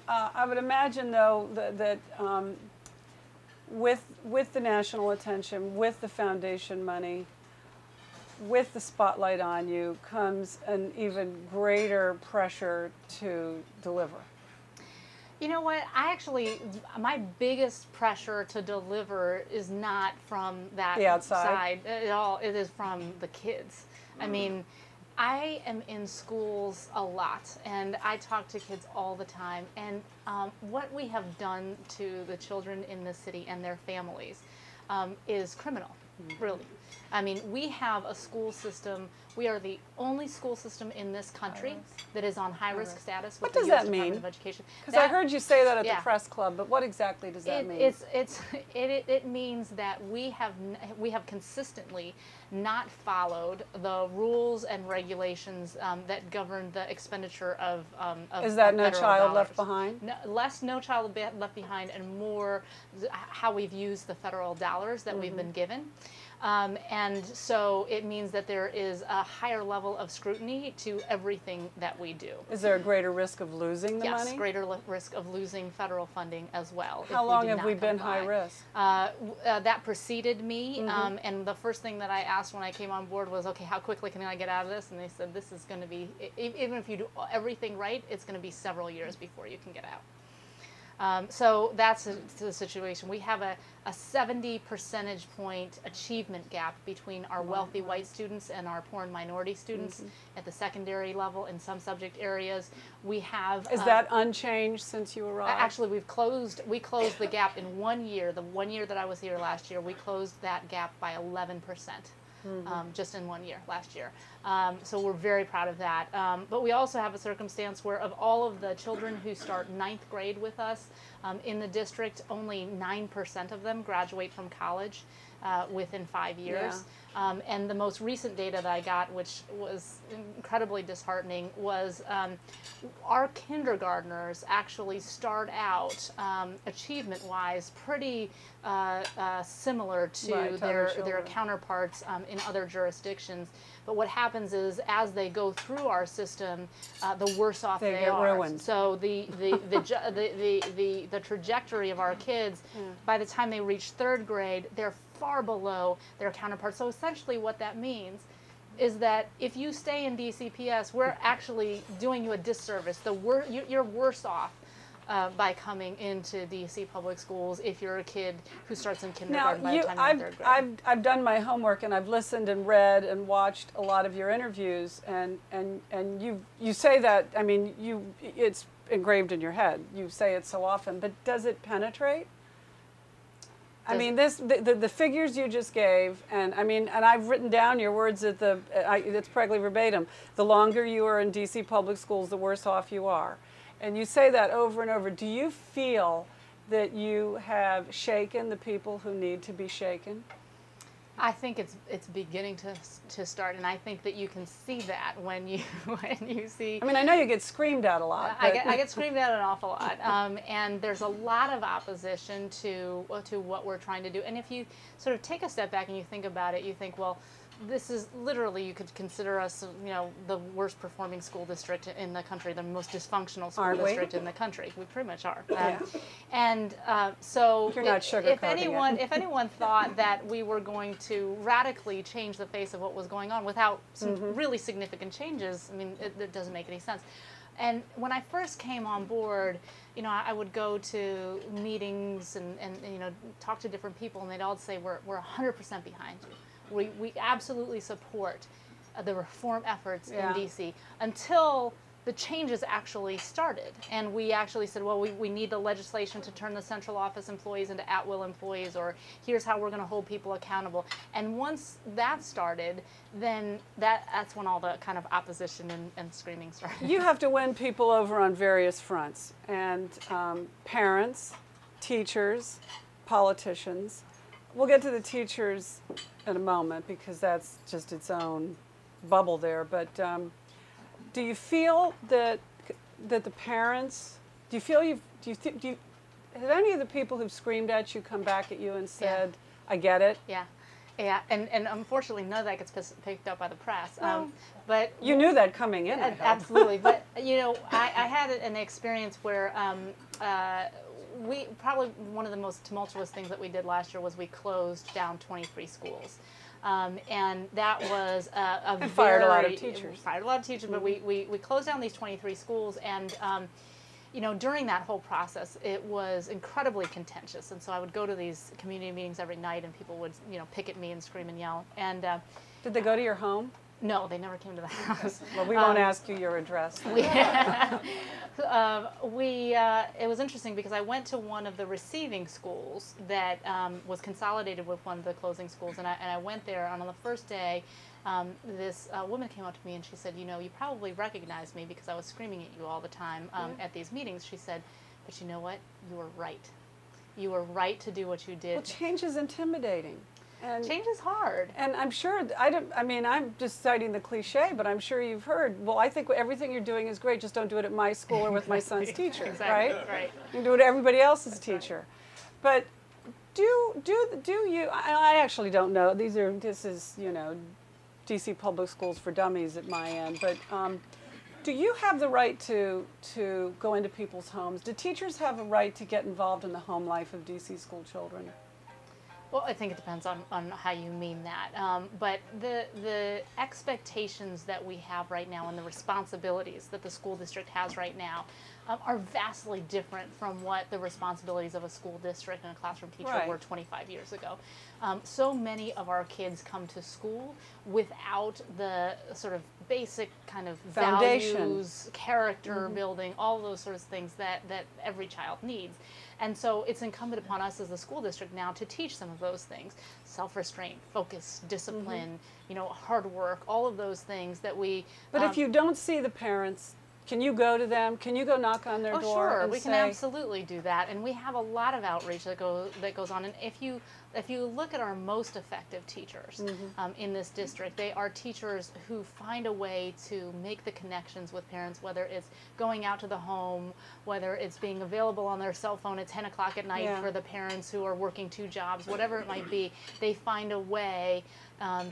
I would imagine, though, that with the national attention, with the foundation money, with the spotlight on you, comes an even greater pressure to deliver. You know what? My biggest pressure to deliver is not from that side at all. It is from the kids. I mean, I am in schools a lot, and I talk to kids all the time. And what we have done to the children in this city and their families is criminal, really. I mean, we have a school system. We are the only school system in this country that is on high-risk status with the U.S. Department of Education. Because I heard you say that at the press club, but what exactly does that mean? It means that we have consistently not followed the rules and regulations that govern the expenditure of Is that no child dollars. left behind? No, less no child left behind, and more how we've used the federal dollars that we've been given. And so it means that there is a higher level of scrutiny to everything that we do. Is there a greater risk of losing the money? Yes, greater risk of losing federal funding as well. How long have we been high risk? That preceded me, and the first thing that I asked when I came on board was, okay, how quickly can I get out of this? And they said, this is going to be, even if you do everything right, it's going to be several years before you can get out. So that's the situation. We have a 70 percentage point achievement gap between our wealthy white students and our poor and minority students at the secondary level in some subject areas. We have Is that unchanged since you arrived? Actually, we closed the gap in 1 year. The 1 year that I was here last year, we closed that gap by 11%. Just in 1 year, last year. So we're very proud of that. But we also have a circumstance where of all of the children who start 9th grade with us in the district, only 9% of them graduate from college within 5 years. And the most recent data that I got, which was incredibly disheartening, was our kindergartners actually start out achievement-wise pretty similar to their counterparts in other jurisdictions. But what happens is, as they go through our system, the worse off they are. Ruined. So the trajectory of our kids, by the time they reach 3rd grade, they're far below their counterparts. So essentially what that means is that if you stay in DCPS, we're actually doing you a disservice. You're worse off by coming into DC public schools if you're a kid who starts in kindergarten by the time you're in 3rd grade. I've done my homework, and I've listened and read and watched a lot of your interviews, and you say that, I mean, it's engraved in your head. You say it so often, but does it penetrate? I mean, the figures you just gave, and I mean, and I've written down your words at it's practically verbatim. The longer you are in DC public schools, the worse off you are. And you say that over and over. Do you feel that you have shaken the people who need to be shaken? I think it's beginning to start, and I think that you can see that when you see. I mean, I know you get screamed at a lot. I get screamed at an awful lot, and there's a lot of opposition to what we're trying to do. And if you sort of take a step back and you think about it, you think, well, this is literally, you could consider us, you know, the worst performing school district in the country, the most dysfunctional school district in the country. We pretty much are. And so if anyone thought that we were going to radically change the face of what was going on without some really significant changes, I mean, it doesn't make any sense. And when I first came on board, you know, I would go to meetings and you know, talk to different people, and they'd all say, we're 100% behind you. We absolutely support the reform efforts in DC until the changes actually started. And we actually said, well, we need the legislation to turn the central office employees into at-will employees, or here's how we're going to hold people accountable. And once that started, then that's when all the kind of opposition and screaming started. You have to win people over on various fronts, and parents, teachers, politicians. We'll get to the teachers in a moment because that's just its own bubble there. But do you feel that the parents? Do you feel have any of the people who've screamed at you come back at you and said, "I get it"? Yeah. Yeah, and unfortunately none of that gets picked up by the press. Well, but you knew that coming in, I hope. absolutely. But you know, I had an experience where we probably one of the most tumultuous things that we did last year was we closed down 23 schools. And that was and fired a lot of teachers. Fired a lot of teachers, but we closed down these 23 schools, and you know, during that whole process, it was incredibly contentious. And so I would go to these community meetings every night, and people would, you know, pick at me and scream and yell. And did they go to your home? no, they never came to the house. Well, we won't ask you your address. It was interesting because I went to one of the receiving schools that was consolidated with one of the closing schools, and I went there, and on the first day, this woman came up to me and she said, you know, you probably recognize me because I was screaming at you all the time at these meetings. She said, but you know what? You were right. You were right to do what you did. Well, change is intimidating. And change is hard. And I'm sure, I mean, I'm just citing the cliche, but I'm sure you've heard, well, I think everything you're doing is great, just don't do it at my school or with my son's teacher, exactly. Right? You can do it to everybody else's teacher. But do you, I actually don't know, this is, you know, DC Public Schools for Dummies at my end, but do you have the right to go into people's homes? Do teachers have a right to get involved in the home life of DC school children? Well, I think it depends on how you mean that. But the expectations that we have right now and the responsibilities that the school district has right now are vastly different from what the responsibilities of a school district and a classroom teacher were 25 years ago. So many of our kids come to school without the sort of basic kind of foundation, values, character building, all those sorts of things that every child needs. And so it's incumbent upon us as the school district now to teach some of those things: self-restraint, focus, discipline, you know, hard work, all of those things that we... But if you don't see the parents, can you go to them? Can you go knock on their door? Sure, and we can absolutely do that, and we have a lot of outreach that goes on. And if you look at our most effective teachers in this district, they are teachers who find a way to make the connections with parents, whether it's going out to the home, whether it's being available on their cell phone at 10 o'clock at night for the parents who are working 2 jobs, whatever it might be. They find a way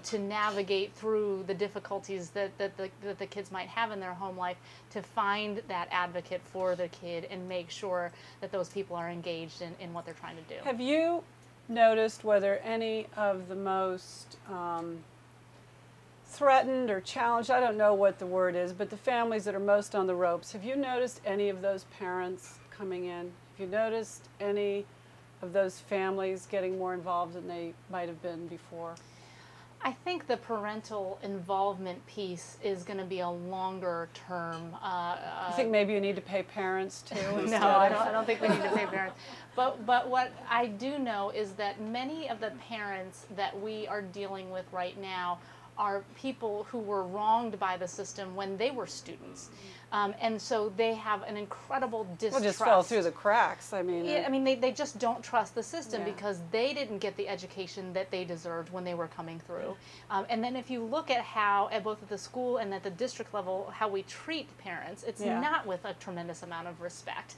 to navigate through the difficulties that the kids might have in their home life, to find that advocate for the kid and make sure that those people are engaged in what they're trying to do. Have you noticed whether any of the most threatened or challenged, I don't know what the word is, but the families that are most on the ropes, have you noticed any of those parents coming in? Have you noticed any of those families getting more involved than they might have been before? I think the parental involvement piece is going to be a longer term. I think maybe you need to pay parents too. No, I don't think we need to pay parents. But what I do know is that many of the parents that we are dealing with right now are people who were wronged by the system when they were students. And so they have an incredible distrust. Well, just fell through the cracks. I mean, yeah, I mean, they just don't trust the system because they didn't get the education that they deserved when they were coming through. And then if you look at how, at both at the school and at the district level, how we treat parents, it's not with a tremendous amount of respect.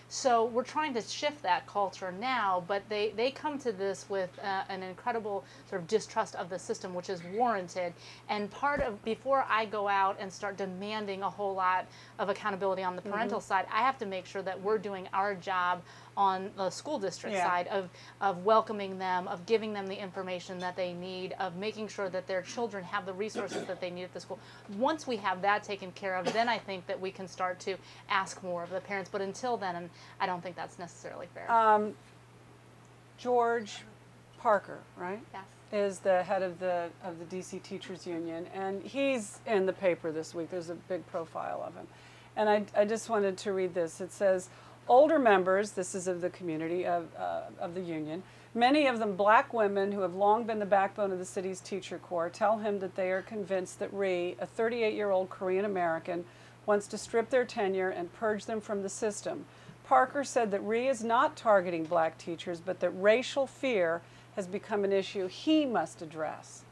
So we're trying to shift that culture now, but they come to this with an incredible sort of distrust of the system, which is warranted. And part of, before I go out and start demanding a whole lot of accountability on the parental side, I have to make sure that we're doing our job on the school district side of welcoming them, of giving them the information that they need, of making sure that their children have the resources that they need at the school. Once we have that taken care of, then I think that we can start to ask more of the parents. But until then, I don't think that's necessarily fair. George Parker, right? Yes. Is the head of the DC Teachers Union, and he's in the paper this week. There's a big profile of him. And I just wanted to read this. It says, older members, this is of the community, of the union, many of them black women who have long been the backbone of the city's teacher corps, tell him that they are convinced that Rhee, a 38-year-old Korean American, wants to strip their tenure and purge them from the system. Parker said that Rhee is not targeting black teachers, but that racial fear has become an issue he must address.